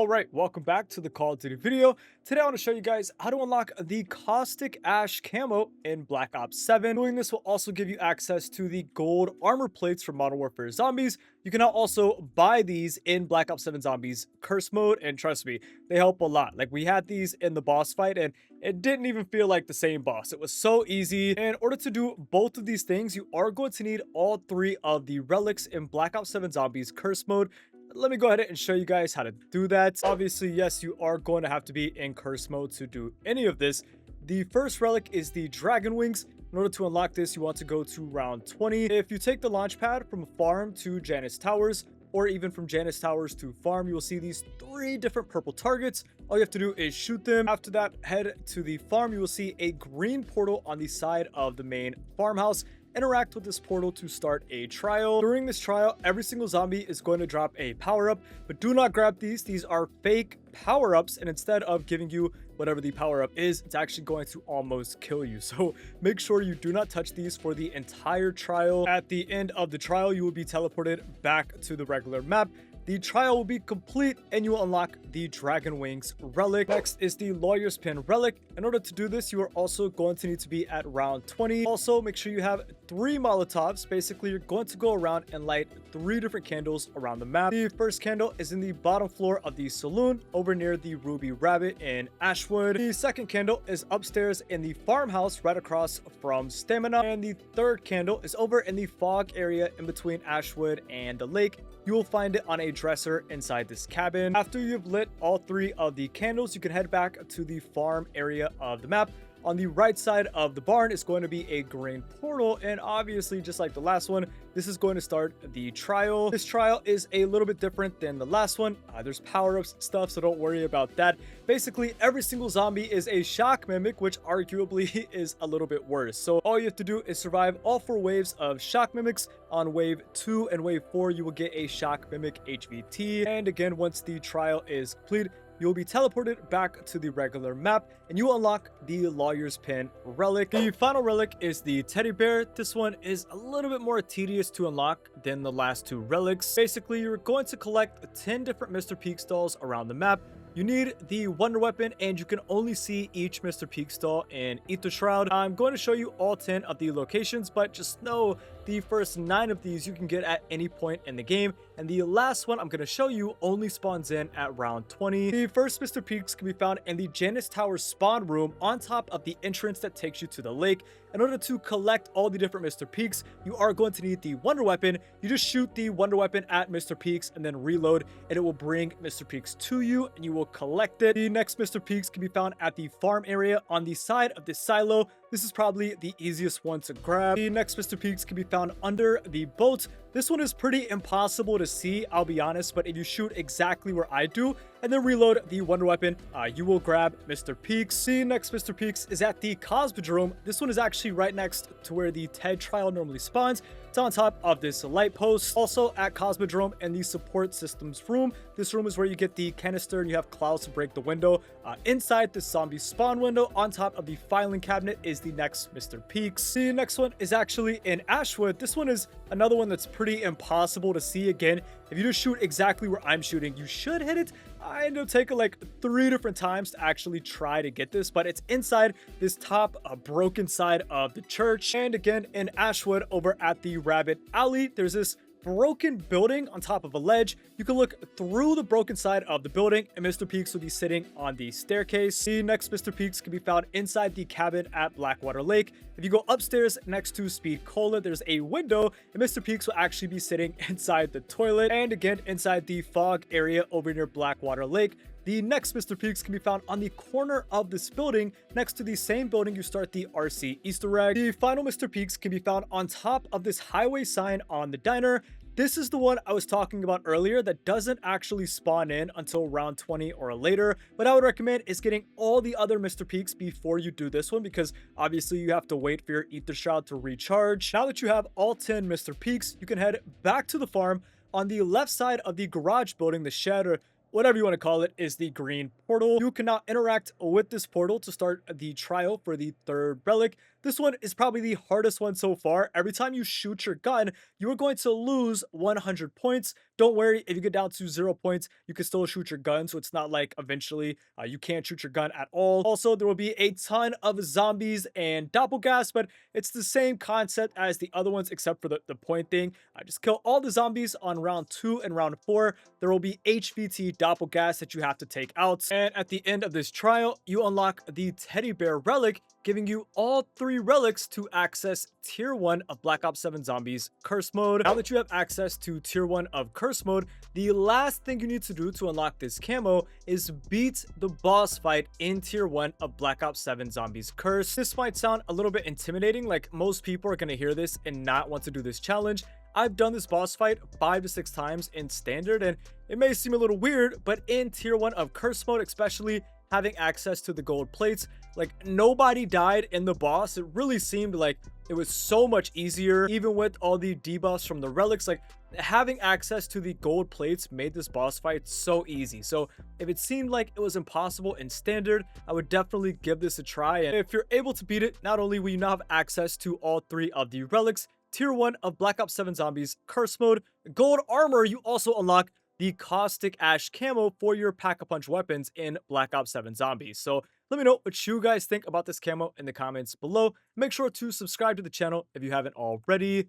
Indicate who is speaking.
Speaker 1: Alright, welcome back to the Call of Duty video. Today I want to show you guys how to unlock the Caustic Ash camo in Black Ops 7. Doing this will also give you access to the gold armor plates for Modern Warfare Zombies. You can now also buy these in Black Ops 7 Zombies Curse mode, and trust me, they help a lot. Like, we had these in the boss fight and it didn't even feel like the same boss. It was so easy. In order to do both of these things, you are going to need all three of the relics in Black Ops 7 Zombies Curse mode. Let me go ahead and show you guys how to do that. Obviously, yes, you are going to have to be in curse mode to do any of this. The first relic is the dragon wings. In order to unlock this, you want to go to round 20. If you take the launch pad from farm to Janus Towers, or even from Janus Towers to farm, you will see these three different purple targets. All you have to do is shoot them. After that, head to the farm. You will see a green portal on the side of the main farmhouse. Interact with this portal to start a trial. During this trial, every single zombie is going to drop a power-up, but do not grab these. These are fake power-ups, and instead of giving you whatever the power-up is, it's actually going to almost kill you. So make sure you do not touch these for the entire trial. At the end of the trial, you will be teleported back to the regular map. The trial will be complete and you will unlock the Dragon Wings relic. Next is the Lawyer's Pin relic. In order to do this, you are also going to need to be at round 20. Also, make sure you have 3 Molotovs. Basically, you're going to go around and light 3 different candles around the map. The first candle is in the bottom floor of the saloon over near the Ruby Rabbit in Ashwood. The second candle is upstairs in the farmhouse right across from Stamina. And the third candle is over in the fog area in between Ashwood and the lake. You will find it on a dresser inside this cabin. After you've lit all 3 of the candles, you can head back to the farm area of the map. On the right side of the barn is going to be a green portal, and obviously, just like the last one, this is going to start the trial. This trial is a little bit different than the last one. There's power-ups and stuff, so don't worry about that. Basically, every single zombie is a shock mimic, which arguably is a little bit worse. So all you have to do is survive all 4 waves of shock mimics. On wave 2 and wave 4, you will get a shock mimic HVT. And again, once the trial is complete, you'll be teleported back to the regular map and you unlock the Lawyer's Pin relic. The final relic is the teddy bear. This one is a little bit more tedious to unlock than the last 2 relics. Basically, you're going to collect 10 different Mr. Peak stalls around the map. You need the Wonder Weapon, and you can only see each Mr. Peak stall in Ether Shroud. I'm going to show you all 10 of the locations, but just know the first 9 of these you can get at any point in the game, and the last one I'm going to show you only spawns in at round 20. The first Mr. Peaks can be found in the Janus Tower spawn room on top of the entrance that takes you to the lake. In order to collect all the different Mr. Peaks, you are going to need the Wonder Weapon. You just shoot the Wonder Weapon at Mr. Peaks and then reload, and it will bring Mr. Peaks to you, and you will collect it. The next Mr. Peaks can be found at the farm area on the side of this silo. This is probably the easiest one to grab. The next Mr. Peaks can be found under the boat. This one is pretty impossible to see, I'll be honest, but if you shoot exactly where I do and then reload the Wonder Weapon, you will grab Mr. Peaks. The next Mr. Peaks is at the Cosmodrome. This one is actually right next to where the TED trial normally spawns. It's on top of this light post. Also at Cosmodrome in the support systems room. This room is where you get the canister and you have clouds to break the window. Inside the zombie spawn window on top of the filing cabinet is the next Mr. Peaks. The next one is actually in Ashwood. This one is another one that's pretty impossible to see. Again, if you just shoot exactly where I'm shooting, you should hit it. I ended up taking like 3 different times to actually try to get this, but it's inside this top broken side of the church. And again, in Ashwood over at the Rabbit Alley, there's this broken building on top of a ledge. You can look through the broken side of the building and Mr. Peaks will be sitting on the staircase. The next Mr. Peaks can be found inside the cabin at Blackwater Lake. If you go upstairs next to Speed Cola, there's a window and Mr. Peaks will actually be sitting inside the toilet. And again, inside the fog area over near Blackwater Lake. The next Mr. Peaks can be found on the corner of this building. Next to the same building, you start the RC Easter egg. The final Mr. Peaks can be found on top of this highway sign on the diner. This is the one I was talking about earlier that doesn't actually spawn in until round 20 or later. What I would recommend is getting all the other Mr. Peaks before you do this one, because obviously you have to wait for your Ether Shroud to recharge. Now that you have all 10 Mr. Peaks, you can head back to the farm. On the left side of the garage building, the shed, or whatever you want to call it, is the green portal. You can now interact with this portal to start the trial for the 3rd relic. This one is probably the hardest one so far. Every time you shoot your gun, you are going to lose 100 points. Don't worry, if you get down to 0 points, you can still shoot your gun, so it's not like eventually you can't shoot your gun at all. Also, there will be a ton of zombies and doppelgas, but it's the same concept as the other ones except for the point thing. Just kill all the zombies on round 2 and round 4. There will be HVT doppelgas that you have to take out. And at the end of this trial, you unlock the teddy bear relic, giving you all 3 relics to access tier 1 of Black Ops 7 Zombies Curse Mode. Now that you have access to tier 1 of Curse Mode, the last thing you need to do to unlock this camo is beat the boss fight in tier 1 of Black Ops 7 Zombies Curse. This might sound a little bit intimidating, like most people are going to hear this and not want to do this challenge. I've done this boss fight 5 to 6 times in standard, and it may seem a little weird, but in tier 1 of Curse Mode, especially having access to the gold plates, like nobody died in the boss. It really seemed like it was so much easier, even with all the debuffs from the relics. Like having access to the gold plates made this boss fight so easy. So if it seemed like it was impossible in standard, I would definitely give this a try. And if you're able to beat it, not only will you now have access to all 3 of the relics, tier 1 of Black Ops 7 Zombies Curse Mode, gold armor, you also unlock the Caustic Ash camo for your Pack-a-Punch weapons in Black Ops 7 Zombies. So let me know what you guys think about this camo in the comments below. Make sure to subscribe to the channel if you haven't already.